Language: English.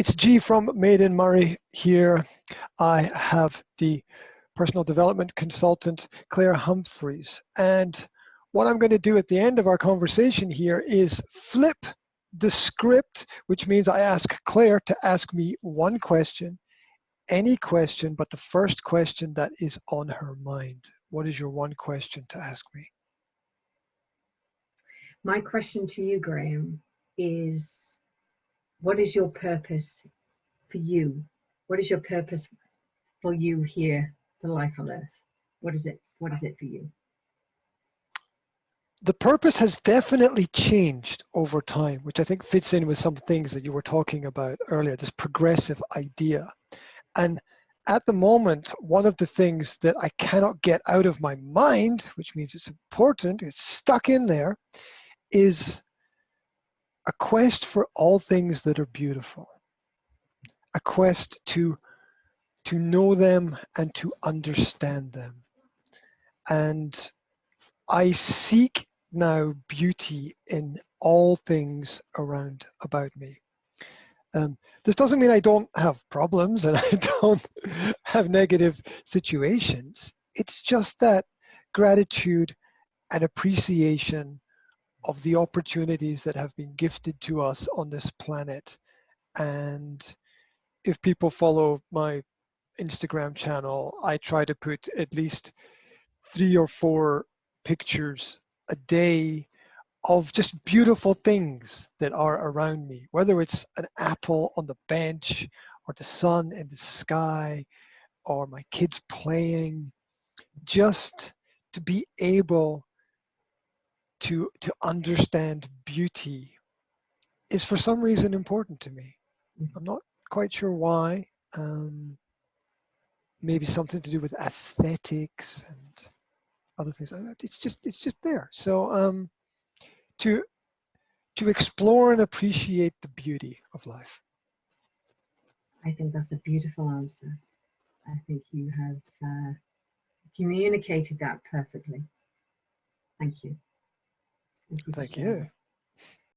It's G from Made in Moray here. I have the personal development consultant, Claire Humphreys. And what I'm going to do at the end of our conversation here is flip the script, which means I ask Claire to ask me one question, any question, but the first question that is on her mind. What is your one question to ask me? My question to you, Graham, is what is your purpose for you? What is your purpose for you here, for life on earth? What is it? What is it for you? The purpose has definitely changed over time, which I think fits in with some things that you were talking about earlier, this progressive idea. And at the moment, one of the things that I cannot get out of my mind, which means it's important, it's stuck in there, is a quest for all things that are beautiful. A quest to know them and to understand them. And I seek now beauty in all things around about me. This doesn't mean I don't have problems and I don't have negative situations. It's just that gratitude and appreciation of the opportunities that have been gifted to us on this planet. And if people follow my Instagram channel, I try to put at least 3 or 4 pictures a day of just beautiful things that are around me, whether it's an apple on the bench or the sun in the sky or my kids playing. Just to be able to understand beauty is for some reason important to me. I'm not quite sure why. Maybe something to do with aesthetics and other things. It's just there. So to explore and appreciate the beauty of life. I think that's a beautiful answer. I think you have communicated that perfectly. Thank you. Thank you.